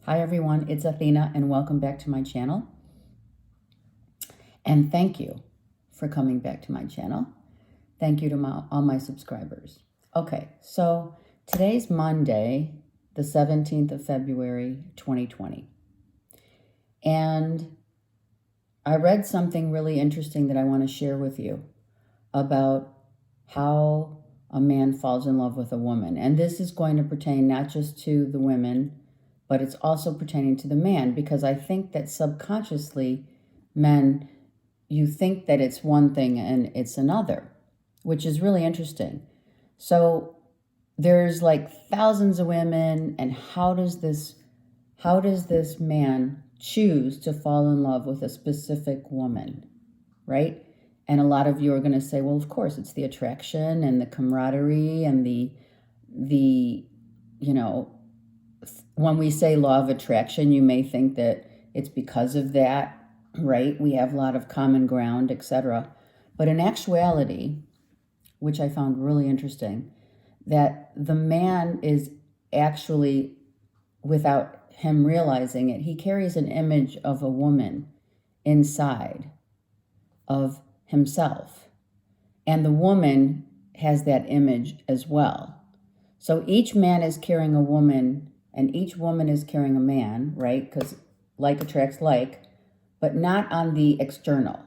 Hi everyone, it's Athena and welcome back to my channel. And thank you for coming back to my channel. Thank you to all my subscribers. Okay, so today's Monday, the 17th of February, 2020. And I read something really interesting that I want to share with you about how a man falls in love with a woman. And this is going to pertain not just to the women, but it's also pertaining to the man, because I think that subconsciously, men, you think that it's one thing and it's another, which is really interesting. So there's like thousands of women, and how does this man choose to fall in love with a specific woman, right? And a lot of you are going to say, well, of course, it's the attraction and the camaraderie and the when we say law of attraction, you may think that it's because of that, right? We have a lot of common ground, etc. But in actuality, which I found really interesting, that the man is actually, without him realizing it, he carries an image of a woman inside of himself. And the woman has that image as well. So each man is carrying a woman, and each woman is carrying a man, right? Because like attracts like, but not on the external.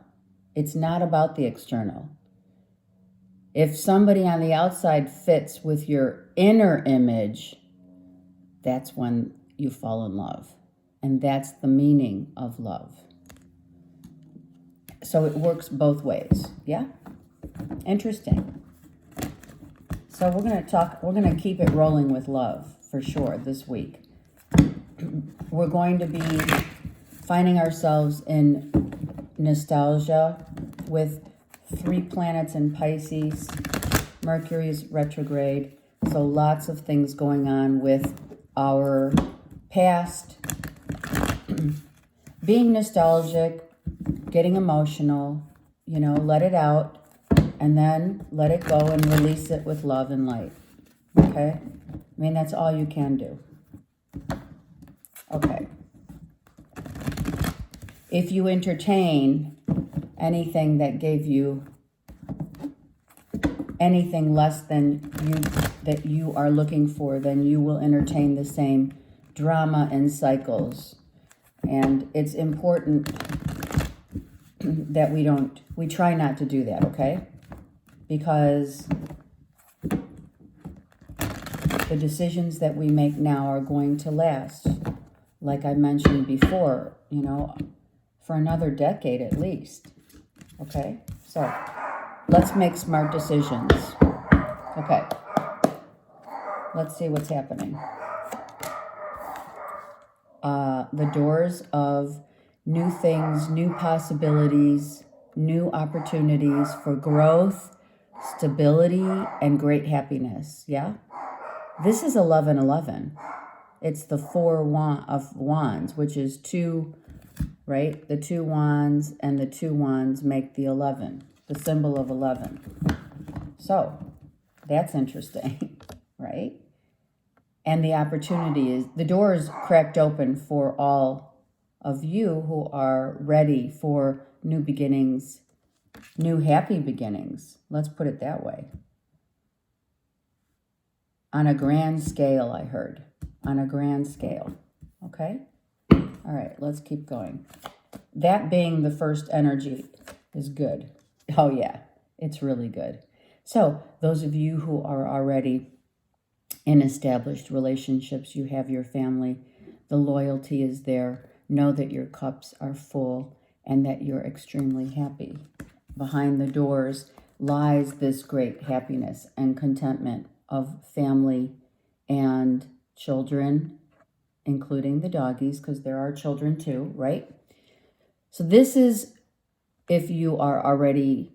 It's not about the external. If somebody on the outside fits with your inner image, that's when you fall in love. And that's the meaning of love. So it works both ways. Yeah? Interesting. So we're going to keep it rolling with love for sure this week. We're going to be finding ourselves in nostalgia with 3 planets in Pisces. Mercury's retrograde. So lots of things going on with our past. Being nostalgic, getting emotional, let it out, and then let it go and release it with love and light. Okay? I mean, that's all you can do. Okay. If you entertain anything that gave you anything less than that you are looking for, then you will entertain the same drama and cycles. And it's important that we try not to do that, okay? Because the decisions that we make now are going to last, like I mentioned before, for another decade at least. Okay? So let's make smart decisions. Okay. Let's see what's happening. The doors of new things, new possibilities, new opportunities for growth, stability, and great happiness. Yeah? This is 1111. It's the 4 of wands, which is 2, right? The 2 wands and the 2 wands make the 11, the symbol of 11. So that's interesting, right? And the opportunity is, the door is cracked open for all of you who are ready for new beginnings, new happy beginnings. Let's put it that way. On a grand scale, I heard. On a grand scale. Okay? All right, let's keep going. That being the first energy is good. Oh, yeah, it's really good. So, those of you who are already in established relationships, you have your family, the loyalty is there. Know that your cups are full and that you're extremely happy. Behind the doors lies this great happiness and contentment of family and children, including the doggies, because there are children too, right? So this is, if you are already,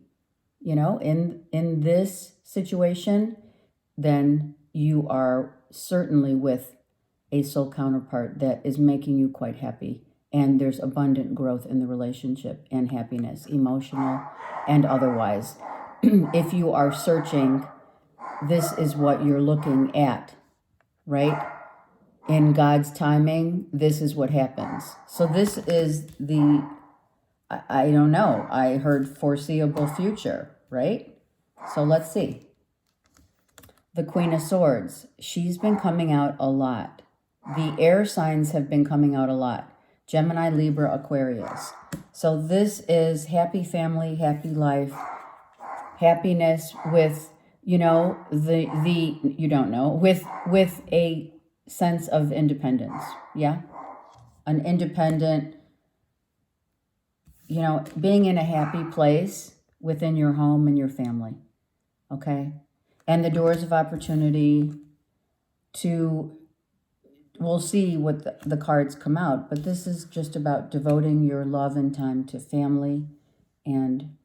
in this situation, then you are certainly with a soul counterpart that is making you quite happy. And there's abundant growth in the relationship and happiness, emotional and otherwise. If you are searching, this is what you're looking at, right? in God's timing, this is what happens. So this is I don't know. I heard foreseeable future, right? So let's see. The Queen of Swords. She's been coming out a lot. The air signs have been coming out a lot. Gemini, Libra, Aquarius. So this is happy family, happy life, happiness with, you know, you don't know, with a sense of independence. Yeah. An independent, you know, being in a happy place within your home and your family. Okay. And the doors of opportunity to, we'll see what the cards come out, but this is just about devoting your love and time to family and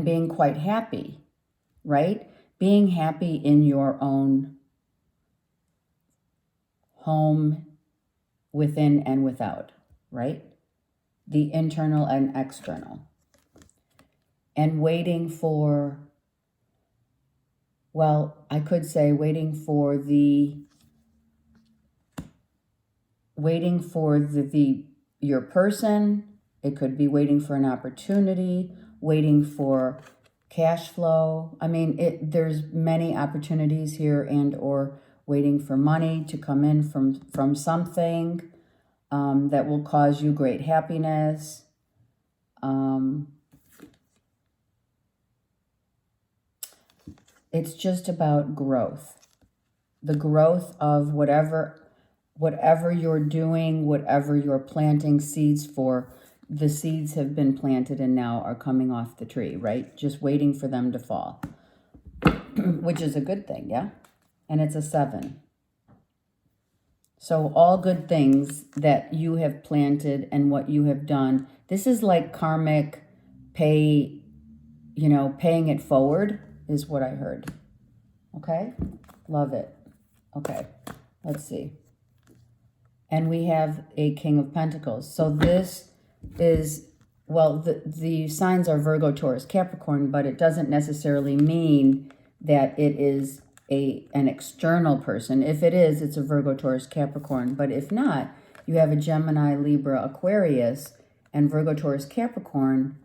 being quite happy, right? Being happy in your own home, within and without, right? The internal and external. And waiting for, well, I could say waiting for your person. It could be waiting for an opportunity, waiting for cash flow. I mean, there's many opportunities here, and or waiting for money to come in from something that will cause you great happiness. It's just about growth. The growth of whatever you're doing, whatever you're planting seeds for, the seeds have been planted and now are coming off the tree, right? Just waiting for them to fall, which is a good thing, yeah? And it's a 7. So all good things that you have planted and what you have done, this is like karmic paying it forward is what I heard. Okay? Love it. Okay, let's see. And we have a King of Pentacles. So this is, well, the signs are Virgo, Taurus, Capricorn, but it doesn't necessarily mean that it is an external person. If it is, it's a Virgo, Taurus, Capricorn. But if not, you have a Gemini, Libra, Aquarius, and Virgo, Taurus, Capricorn.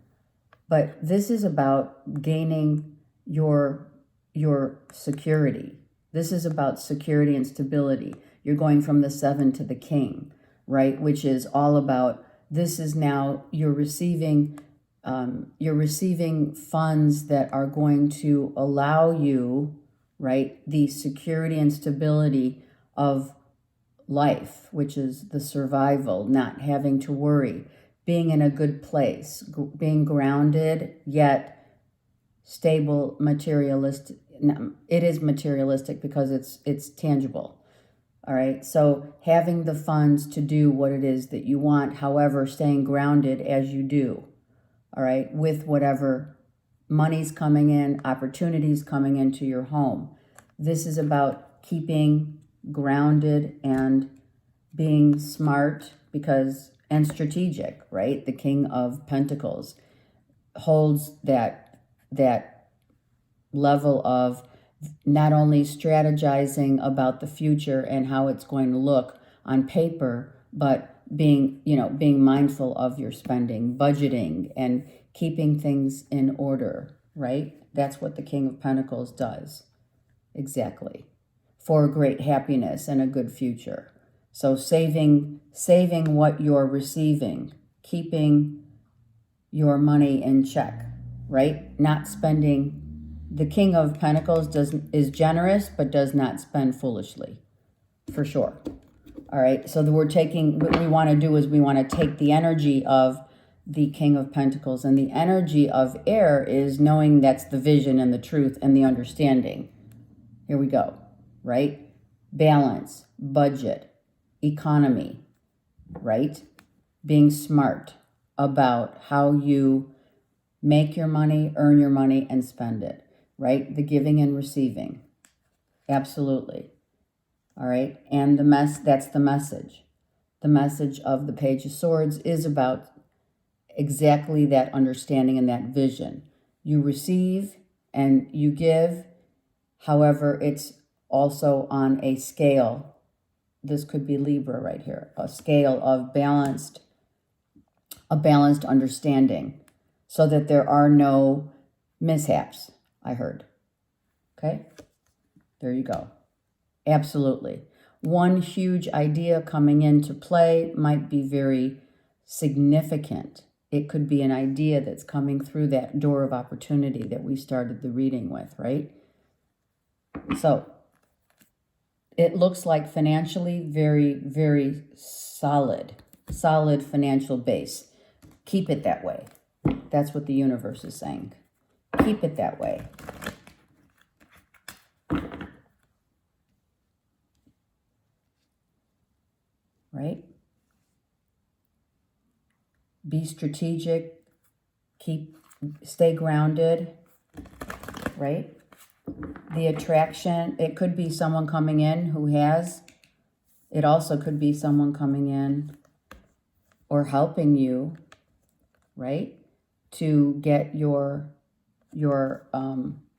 But this is about gaining your security. This is about security and stability. You're going from the 7 to the King, right? Which is all about, this is now, you're receiving funds that are going to allow you, right, the security and stability of life, which is the survival, not having to worry, being in a good place, being grounded, yet stable, materialistic. It is materialistic because it's tangible. All right. So having the funds to do what it is that you want, however, staying grounded as you do. All right. With whatever money's coming in, opportunities coming into your home. This is about keeping grounded and being smart and strategic, right? The King of Pentacles holds that level of not only strategizing about the future and how it's going to look on paper, but being mindful of your spending, budgeting, and keeping things in order, right? That's what the King of Pentacles does. Exactly. For great happiness and a good future. So saving what you're receiving, keeping your money in check, right? Not spending. The King of Pentacles is generous, but does not spend foolishly, for sure. All right, so what we want to do is we want to take the energy of the King of Pentacles, and the energy of air is knowing that's the vision and the truth and the understanding. Here we go, right? Balance, budget, economy, right? Being smart about how you make your money, earn your money, and spend it, right? The giving and receiving. Absolutely. All right. And that's the message. The message of the Page of Swords is about exactly that understanding and that vision. You receive and you give. However, it's also on a scale this could be Libra right here, a scale of a balanced understanding so that there are no mishaps, I heard. Okay? There you go. Absolutely. One huge idea coming into play might be very significant. It could be an idea that's coming through that door of opportunity that we started the reading with, right? So it looks like financially very, very solid financial base. Keep it that way. That's what the universe is saying. Keep it that way. Right? Be strategic. Stay grounded. Right? The attraction, it could be someone coming in who has. It also could be someone coming in or helping you, right, to get your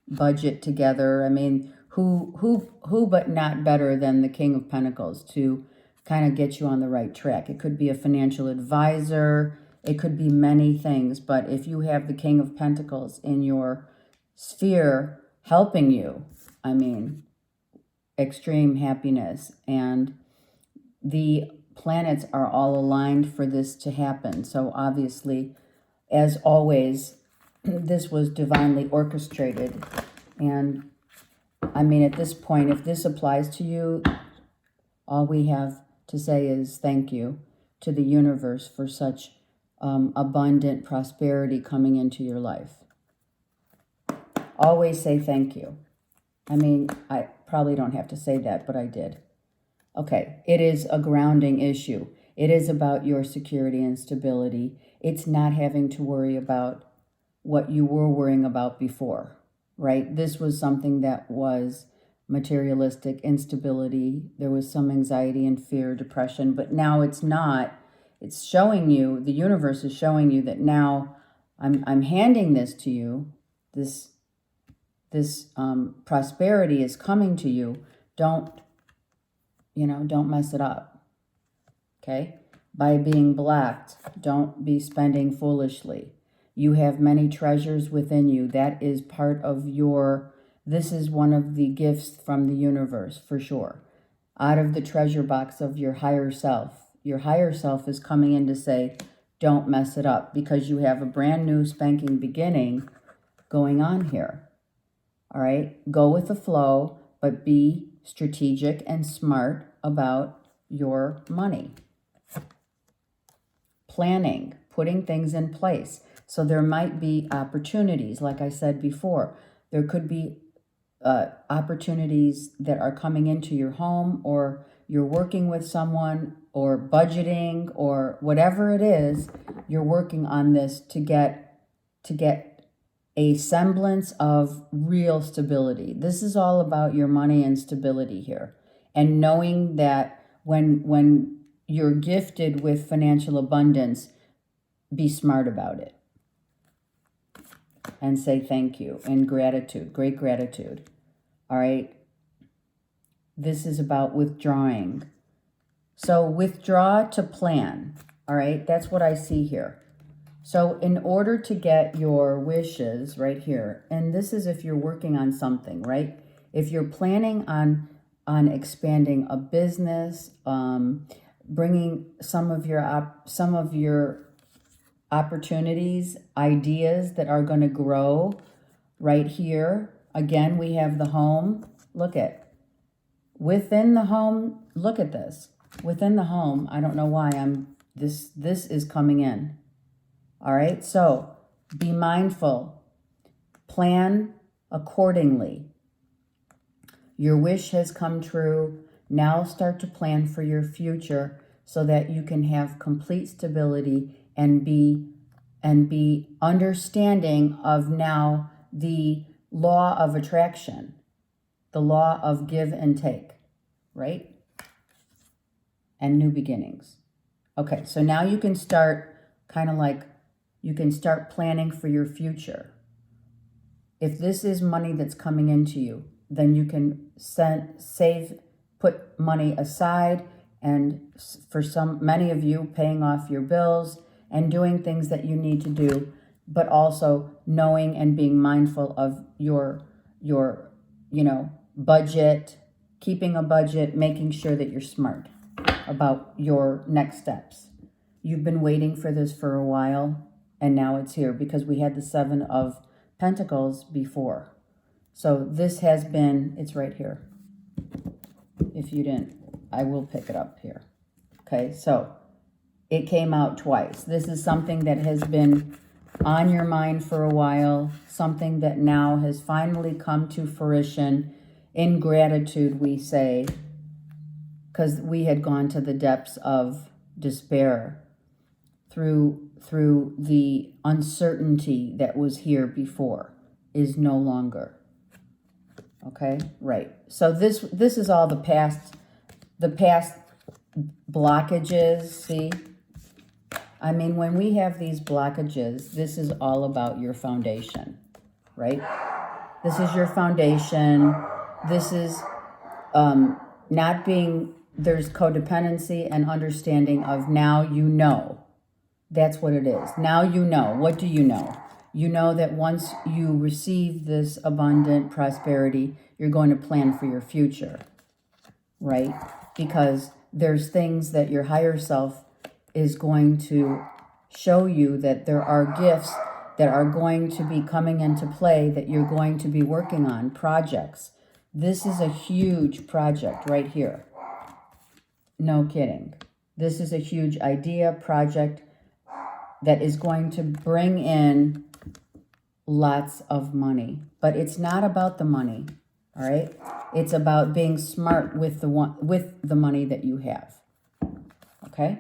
budget together. I mean, who but not better than the King of Pentacles to kind of get you on the right track? It could be a financial advisor. It could be many things. But if you have the King of Pentacles in your sphere helping you, I mean, extreme happiness. And the planets are all aligned for this to happen. So obviously, as always, this was divinely orchestrated. And I mean, at this point, if this applies to you, all we have to say is thank you to the universe for such abundant prosperity coming into your life. Always say thank you. I mean, I probably don't have to say that, but I did. Okay, it is a grounding issue. It is about your security and stability. It's not having to worry about what you were worrying about before, right? This was something that was materialistic, instability. There was some anxiety and fear, depression, but now it's not. It's showing you, the universe is showing you that now I'm handing this to you. This prosperity is coming to you. Don't mess it up. Okay? By being blocked, don't be spending foolishly. You have many treasures within you. That is part of this is one of the gifts from the universe, for sure. Out of the treasure box of your higher self. Your higher self is coming in to say, don't mess it up, because you have a brand new spanking beginning going on here. All right? Go with the flow, but be strategic and smart about your money. Planning, putting things in place. So there might be opportunities, like I said before. There could be opportunities that are coming into your home, or you're working with someone, or budgeting, or whatever it is, you're working on this to get a semblance of real stability. This is all about your money and stability here. And knowing that when you're gifted with financial abundance, be smart about it. And say thank you and gratitude, great gratitude. All right? This is about withdrawing. So withdraw to plan. All right? That's what I see here. So in order to get your wishes right here, and this is if you're working on something, right? If you're planning on expanding a business, bringing some of your opportunities, ideas that are going to grow right here. Again, we have the home. Within the home, look at this. Within the home, I don't know why this is coming in. All right, so be mindful. Plan accordingly. Your wish has come true. Now start to plan for your future so that you can have complete stability and be understanding of now the law of attraction, the law of give and take, right? And new beginnings. Okay, so now you can start you can start planning for your future. If this is money that's coming into you, then you can save put money aside, and for many of you, paying off your bills and doing things that you need to do, but also knowing and being mindful of your budget, keeping a budget, making sure that you're smart about your next steps. You've been waiting for this for a while, and now it's here because we had the Seven of Pentacles before. So this has been, it's right here. If you didn't, I will pick it up here. Okay, so it came out twice. This is something that has been on your mind for a while, something that now has finally come to fruition. In gratitude, we say, because we had gone to the depths of despair through the uncertainty that was here before is no longer. Okay, right. So this is all the past blockages, see? I mean, when we have these blockages, this is all about your foundation, right? This is your foundation. This is not being, there's codependency and understanding of now you know. That's what it is. Now you know. What do you know? You know that once you receive this abundant prosperity, you're going to plan for your future, right? Because there's things that your higher self is going to show you, that there are gifts that are going to be coming into play that you're going to be working on, projects. This is a huge project right here. No kidding. This is a huge idea, project that is going to bring in lots of money. But it's not about the money, all right? It's about being smart with the money that you have, okay?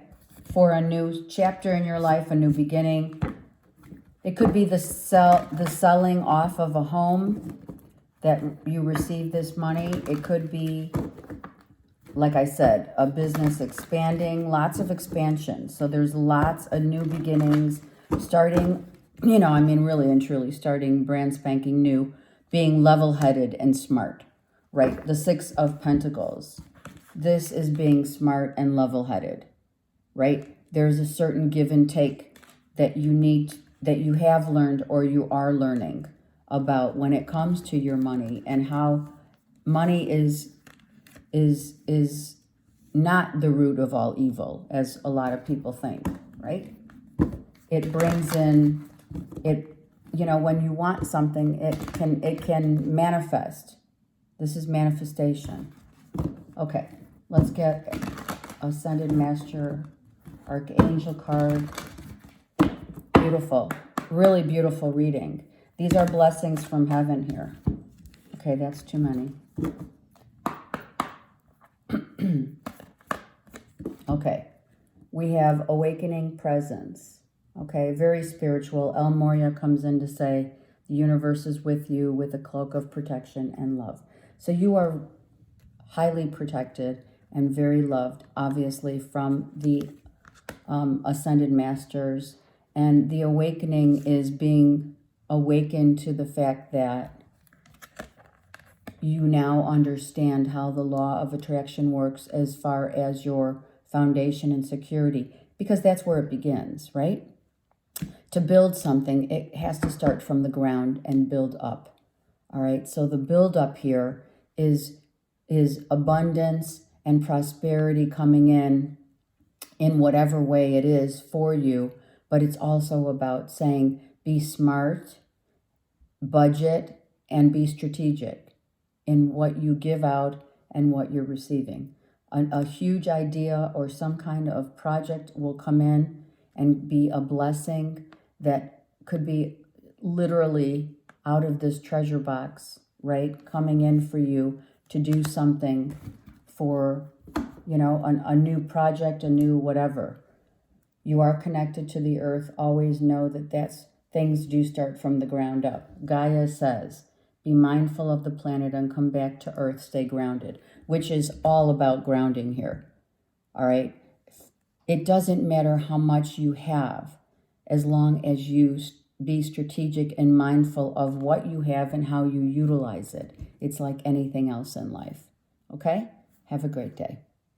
For a new chapter in your life, a new beginning. It could be the selling off of a home that you receive this money. It could be, like I said, a business expanding, lots of expansion. So there's lots of new beginnings, starting, really and truly starting brand spanking new, being level-headed and smart, right? The Six of Pentacles. This is being smart and level-headed, right? There's a certain give and take that you have learned or you are learning about when it comes to your money, and how money is not the root of all evil, as a lot of people think, right? It brings in, when you want something, it can manifest. This is manifestation. Okay, let's get Ascended Master Archangel card. Beautiful, really beautiful reading. These are blessings from heaven here. Okay, that's too many. Okay, we have awakening presence. Okay, very spiritual. El Moria comes in to say the universe is with you with a cloak of protection and love. So you are highly protected and very loved, obviously, from the Ascended Masters. And the awakening is being awakened to the fact that you now understand how the law of attraction works as far as your foundation and security, because that's where it begins, right? To build something, it has to start from the ground and build up. All right, so the build up here is abundance and prosperity coming in whatever way it is for you, but it's also about saying be smart, budget, and be strategic in what you give out and what you're receiving. A huge idea or some kind of project will come in and be a blessing that could be literally out of this treasure box, right? Coming in for you to do something for, a new project, a new whatever. You are connected to the earth. Always know that things do start from the ground up. Gaia says, be mindful of the planet and come back to earth, stay grounded, which is all about grounding here. All right? It doesn't matter how much you have, as long as you be strategic and mindful of what you have and how you utilize it. It's like anything else in life. Okay? Have a great day.